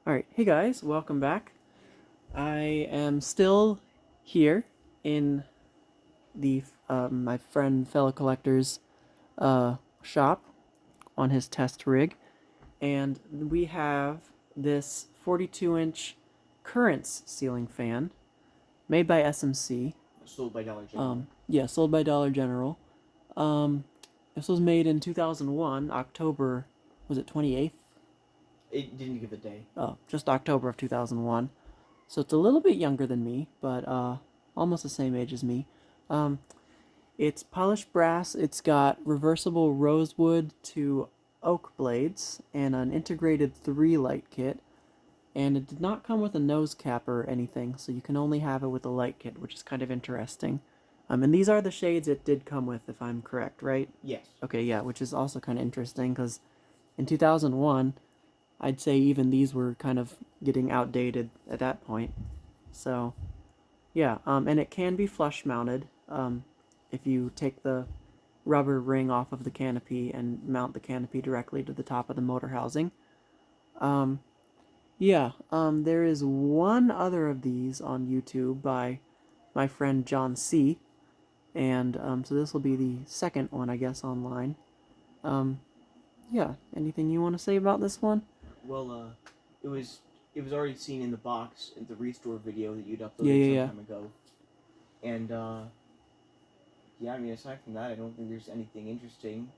Alright, hey guys, welcome back. I am still here in the my friend fellow collector's shop on his test rig, and we have this 42-inch Currents ceiling fan made by SMC. Sold by Dollar General. Yeah, sold by Dollar General. This was made in 2001, October, was it 28th? It didn't give a day. Oh, just October of 2001. So it's a little bit younger than me, but almost the same age as me. Um, it's polished brass. It's got reversible rosewood to oak blades and an integrated 3-light kit. And it did not come with a nose cap or anything, so you can only have it with a light kit, which is kind of interesting. And these are the shades it did come with, if I'm correct, right? Yes. Okay, yeah, which is also kind of interesting, because in 2001, I'd say even these were kind of getting outdated at that point. So, yeah, and it can be flush mounted if you take the rubber ring off of the canopy and mount the canopy directly to the top of the motor housing. There is one other of these on YouTube by my friend John C. And so this will be the second one, I guess, online. Anything you want to say about this one? Well, it was already seen in the box in the restore video that you'd Yeah, uploaded some yeah. time ago, and yeah, I mean aside from that, I don't think there's anything interesting.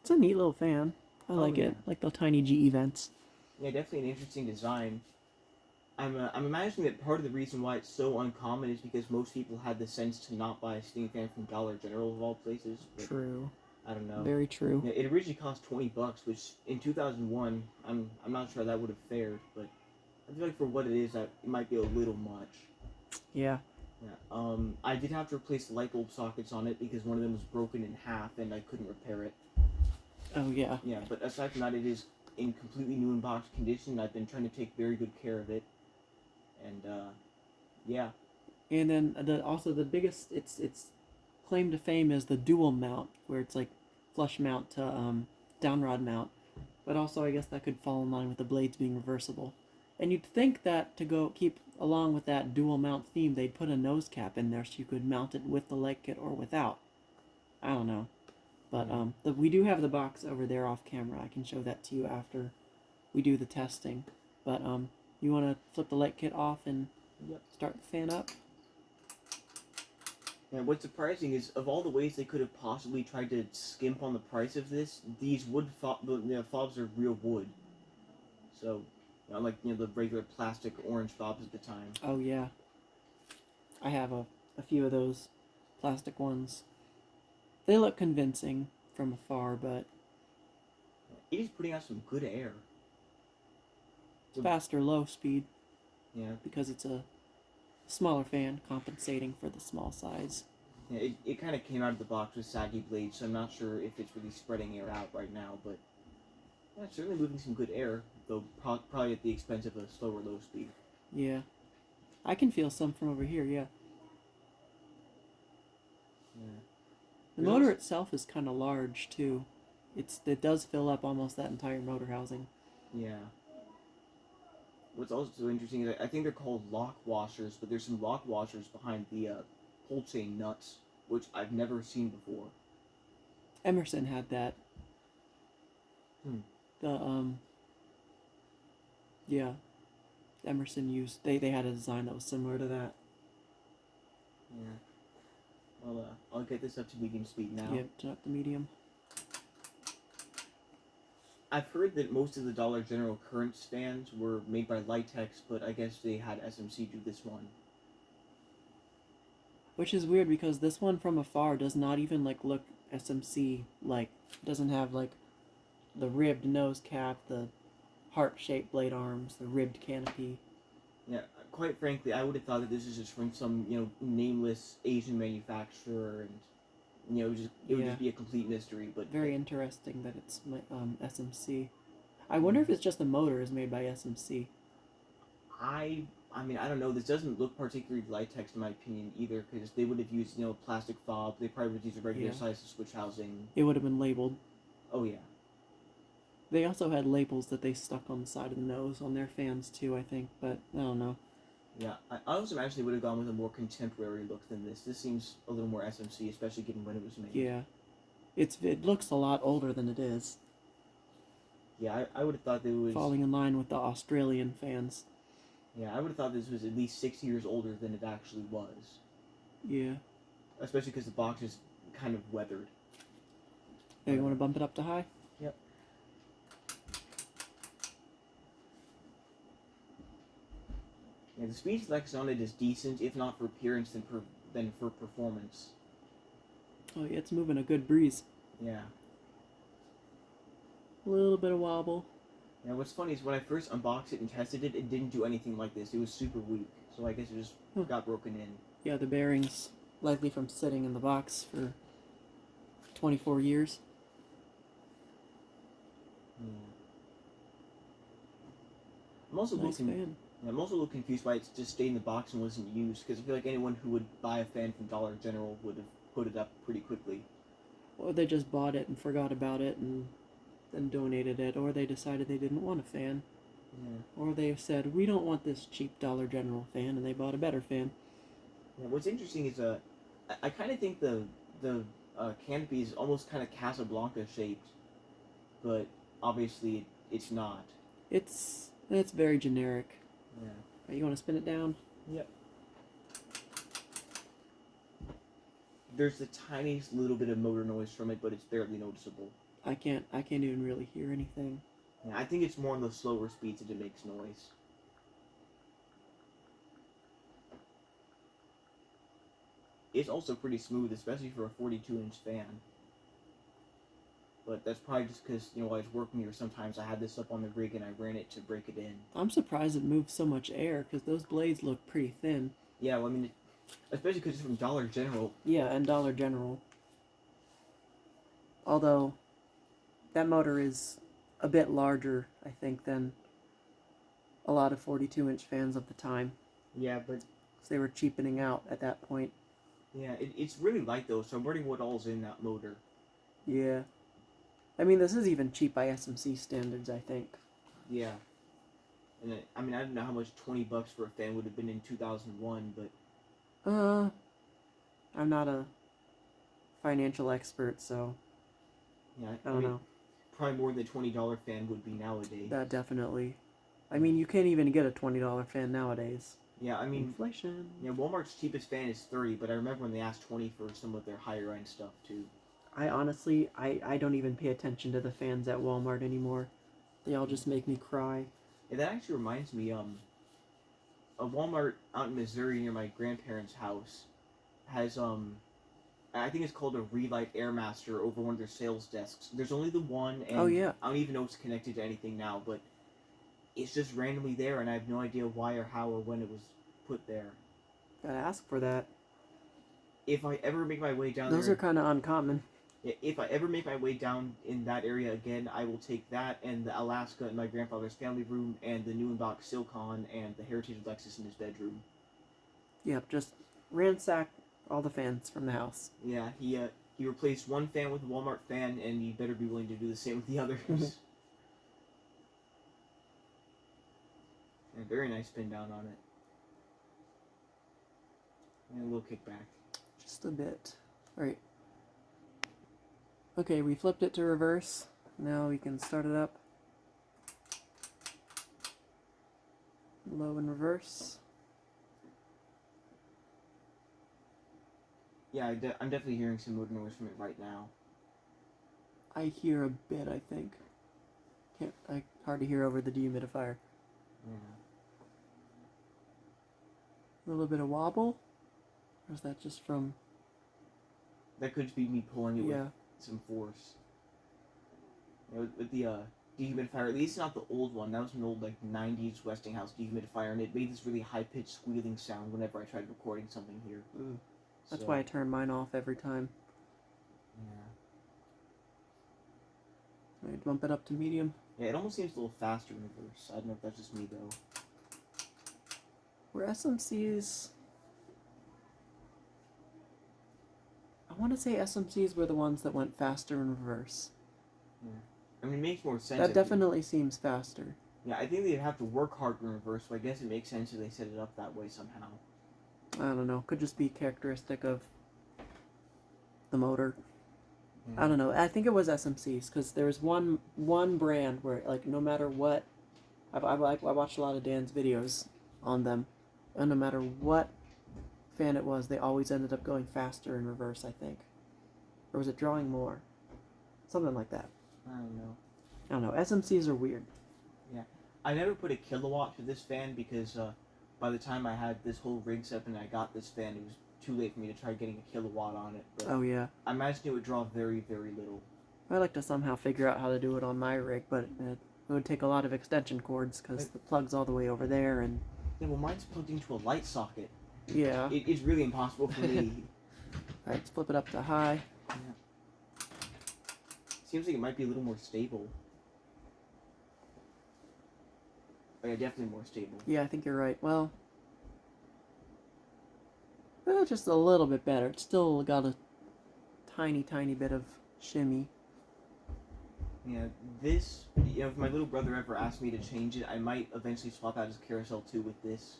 It's a neat little fan. I like yeah. it. Like the tiny GE vents. Yeah, definitely an interesting design. I'm imagining that part of the reason why it's so uncommon is because most people had the sense to not buy a ceiling fan from Dollar General of all places. True. I don't know. Very true. Yeah, it originally cost $20, which in 2001, I'm not sure that would have fared, but I feel like for what it is, that it might be a little much. Yeah. Yeah. I did have to replace the light bulb sockets on it because one of them was broken in half and I couldn't repair it. Oh, yeah. Yeah, but aside from that, it is in completely new in box condition. I've been trying to take very good care of it, and yeah. And then the biggest its claim to fame is the dual mount, where it's like flush mount to downrod mount. But also, I guess that could fall in line with the blades being reversible. And you'd think that to go keep along with that dual mount theme, they'd put a nose cap in there so you could mount it with the light kit or without. I don't know. But we do have the box over there off camera. I can show that to you after we do the testing. But you want to flip the light kit off and start the fan up? And what's surprising is, of all the ways they could have possibly tried to skimp on the price of this, these wood fobs are real wood. So, unlike the regular plastic orange fobs at the time. Oh yeah, I have a few of those plastic ones. They look convincing from afar, but it is putting out some good air. It's faster low speed. Yeah. Because it's a smaller fan compensating for the small size. Yeah, it kind of came out of the box with saggy blades, so I'm not sure if it's really spreading air out right now, but yeah, it's certainly moving some good air, though probably at the expense of a slower low speed. Yeah. I can feel some from over here, yeah. Yeah. The motor itself is kind of large, too. It does fill up almost that entire motor housing. Yeah. What's also interesting is I think they're called lock washers, but there's some lock washers behind the pull chain nuts, which I've never seen before. Emerson had that. Yeah. Emerson used, they had a design that was similar to that. Yeah. Well, I'll get this up to medium speed now. Yep, turn up the medium. I've heard that most of the Dollar General Currents fans were made by Litex, but I guess they had SMC do this one. Which is weird because this one from afar does not even look SMC like. It doesn't have the ribbed nose cap, the heart-shaped blade arms, the ribbed canopy. Yeah, quite frankly, I would have thought that this is just from some nameless Asian manufacturer, and it would just be a complete mystery. But very interesting that it's SMC. I wonder if it's just the motor is made by SMC. I mean, I don't know. This doesn't look particularly Litex in my opinion either, because they would have used plastic fob. They probably would use a regular size switch housing. It would have been labeled. Oh yeah. They also had labels that they stuck on the side of the nose on their fans too, I think, but I don't know. Yeah, I also imagine they would have gone with a more contemporary look than this. This seems a little more SMC, especially given when it was made. Yeah. It looks a lot older than it is. Yeah, I would have thought that it was... Falling in line with the Australian fans. Yeah, I would have thought this was at least 6 years older than it actually was. Yeah. Especially because the box is kind of weathered. Hey, you want to bump it up to high? Yep. Yeah, the speed selection on it is decent, if not for appearance, than for performance. Oh yeah, it's moving a good breeze. Yeah. A little bit of wobble. Yeah, what's funny is when I first unboxed it and tested it, it didn't do anything like this. It was super weak, so I guess it just got broken in. Yeah, the bearings, likely from sitting in the box for 24 years. Yeah. I'm also Nice fan. I'm also a little confused why it just stayed in the box and wasn't used, because I feel like anyone who would buy a fan from Dollar General would have put it up pretty quickly. Or they just bought it and forgot about it and then donated it, or they decided they didn't want a fan. Yeah. Or they said, we don't want this cheap Dollar General fan, and they bought a better fan. Yeah, what's interesting is I kind of think the canopy is almost kind of Casablanca shaped, but obviously it's not. It's very generic. Yeah. Right, you want to spin it down? Yep. There's the tiniest little bit of motor noise from it, but it's barely noticeable. I can't even really hear anything. Yeah, I think it's more on the slower speeds that it makes noise. It's also pretty smooth, especially for a 42-inch fan. But that's probably just because, while I was working here, sometimes I had this up on the rig and I ran it to break it in. I'm surprised it moves so much air, because those blades look pretty thin. Yeah, well, I mean, especially because it's from Dollar General. Yeah, and Dollar General. Although, that motor is a bit larger, I think, than a lot of 42-inch fans of the time. Yeah, but... because they were cheapening out at that point. Yeah, it's really light, though, so I'm wondering what all's in that motor. Yeah. I mean, this is even cheap by SMC standards, I think. Yeah. And I don't know how much $20 for a fan would have been in 2001, but... I'm not a financial expert, so... Yeah, I don't know. Probably more than a $20 fan would be nowadays. That definitely. I mean, you can't even get a $20 fan nowadays. Yeah, I mean... Inflation. Yeah, Walmart's cheapest fan is $30, but I remember when they asked $20 for some of their higher-end stuff, too. I honestly, I don't even pay attention to the fans at Walmart anymore. They all just make me cry. Yeah, that actually reminds me, a Walmart out in Missouri near my grandparents' house has, I think it's called a Relight Airmaster over one of their sales desks. There's only the one, and Oh, yeah. I don't even know if it's connected to anything now, but it's just randomly there, and I have no idea why or how or when it was put there. Gotta ask for that. If I ever make my way down Those there... are kind of uncommon. If I ever make my way down in that area again, I will take that and the Alaska in my grandfather's family room and the new in-box Silcon and the Heritage Lexus in his bedroom. Yep, just ransack all the fans from the house. Yeah, he replaced one fan with a Walmart fan, and you better be willing to do the same with the others. And very nice spin down on it. And a little kickback. Just a bit. Alright. Okay, we flipped it to reverse. Now we can start it up. Low and reverse. Yeah, I'm definitely hearing some motor noise from it right now. I hear a bit, I think. Hard to hear over the dehumidifier. Yeah. A little bit of wobble? Or is that just from... That could just be me pulling it Yeah. with some force. With the dehumidifier, at least not the old one. That was an old 90s Westinghouse dehumidifier, and it made this really high-pitched squealing sound whenever I tried recording something here. Ooh. That's why I turn mine off every time. Yeah. I'd bump it up to medium. Yeah, it almost seems a little faster in reverse. I don't know if that's just me, though. Were SMCs... I want to say SMCs were the ones that went faster in reverse. Yeah. I mean, it makes more sense. That definitely seems faster. Yeah, I think they'd have to work harder in reverse, so I guess it makes sense if they set it up that way somehow. I don't know. Could just be characteristic of the motor. Yeah. I don't know. I think it was SMCs because there was one brand where like no matter what, I watched a lot of Dan's videos on them, and no matter what fan it was, they always ended up going faster in reverse. I think, or was it drawing more? Something like that. I don't know. I don't know. SMCs are weird. Yeah, I never put a kilowatt to this fan because by the time I had this whole rig set up and I got this fan, it was too late for me to try getting a kilowatt on it. But Oh yeah. I imagine it would draw very, very little. I'd like to somehow figure out how to do it on my rig, but it would take a lot of extension cords because the plug's all the way over there and. Yeah, well, mine's plugged into a light socket. Yeah. It's really impossible for me. Alright, let's flip it up to high. Yeah. Seems like it might be a little more stable. Oh, yeah, definitely more stable. Yeah, I think you're right. Well, just a little bit better. It's still got a tiny bit of shimmy. Yeah, this, if my little brother ever asked me to change it, I might eventually swap out his carousel 2 with this.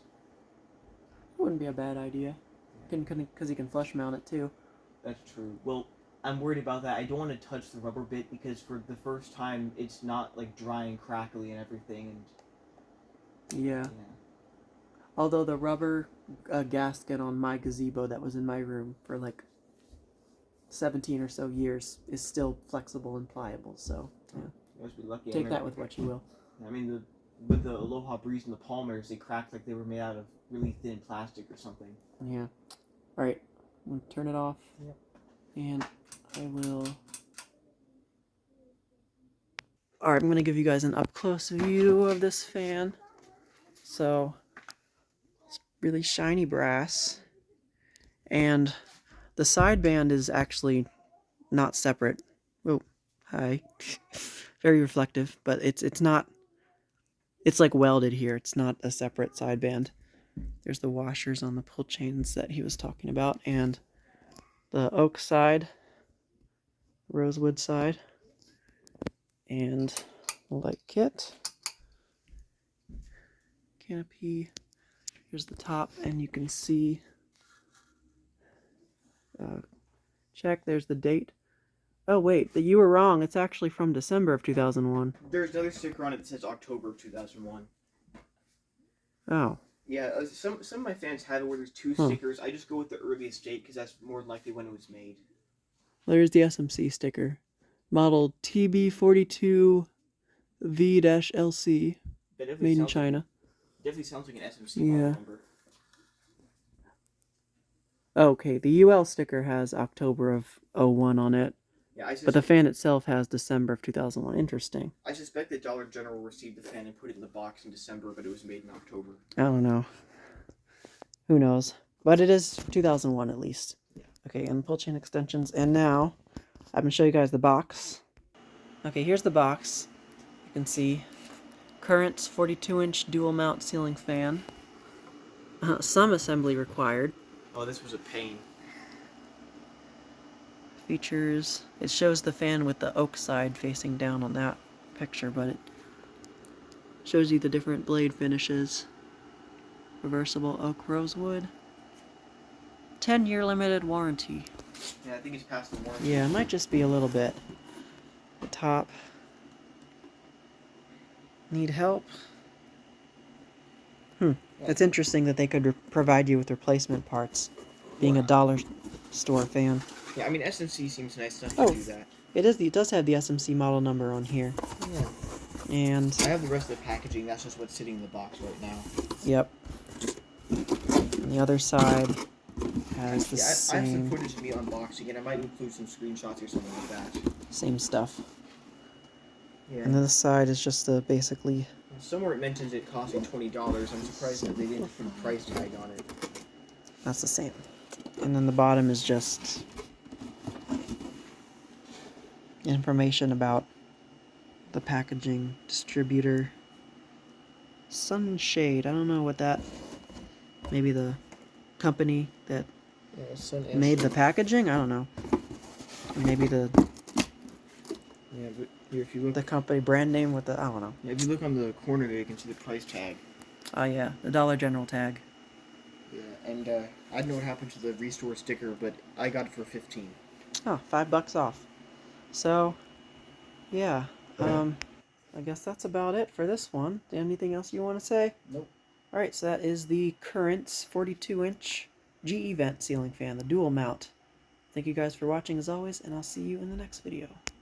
Wouldn't be a bad idea. Because you can flush mount it too. That's true. Well, I'm worried about that. I don't want to touch the rubber bit because for the first time, it's not like dry and crackly and everything. And Yeah. Although the rubber gasket on my gazebo that was in my room for like 17 or so years is still flexible and pliable. So yeah. You must be lucky. Take that with what you will. I mean, with the Aloha Breeze and the Palmers, they cracked like they were made out of really thin plastic or something. Yeah. All right. I'm gonna turn it off. Yep. And I will. All right. I'm gonna give you guys an up close view of this fan. So it's really shiny brass, and the sideband is actually not separate. Oh, hi. Very reflective, but it's not. It's like welded here. It's not a separate sideband. There's the washers on the pull chains that he was talking about, and the oak side, rosewood side, and the light kit. Canopy. Here's the top, and you can see. Check. There's the date. Oh wait, you were wrong. It's actually from December of 2001. There's another sticker on it that says October of 2001. Oh. Yeah, some of my fans have it where there's two stickers. I just go with the earliest date because that's more than likely when it was made. There's the SMC sticker. Model TB42V-LC. Made in China. Definitely sounds like an SMC model number. Okay, the UL sticker has October of 01 on it. Yeah, but the fan itself has December of 2001. Interesting. I suspect that Dollar General received the fan and put it in the box in December, but it was made in October. I don't know. Who knows? But it is 2001 at least. Yeah. Okay, and pull chain extensions. And now, I'm going to show you guys the box. Okay, here's the box. You can see Current's 42-inch dual mount ceiling fan. Some assembly required. Oh, this was a pain. Features. It shows the fan with the oak side facing down on that picture, but it shows you the different blade finishes. Reversible oak rosewood. 10-year limited warranty. Yeah, I think it's past the warranty. Yeah, it might just be a little bit. The top. Need help? It's interesting that they could provide you with replacement parts, being a dollar store fan. Yeah, I mean, SMC seems nice enough to do that. It does have the SMC model number on here. Yeah. And I have the rest of the packaging, that's just what's sitting in the box right now. Yep. And the other side has the same... I have some footage of me unboxing, and I might include some screenshots or something like that. Same stuff. Yeah. And this side is just basically... Somewhere it mentions it costing $20. I'm surprised that they didn't put a price tag on it. That's the same. And then the bottom is just information about the packaging, distributor, Sunshade. I don't know what that... Maybe the company that made the packaging? I don't know. Maybe the... Yeah, but Here, if you look, The company brand name with the, I don't know. yeah, if you look on the corner there, you can see the price tag. Oh yeah, the Dollar General tag. Yeah, and I don't know what happened to the restore sticker, but I got it for 15. Oh, $5 off. So, yeah. I guess that's about it for this one. Anything else you want to say? Nope. Alright, so that is the Currents 42-inch GE vent ceiling fan, the dual mount. Thank you guys for watching as always, and I'll see you in the next video.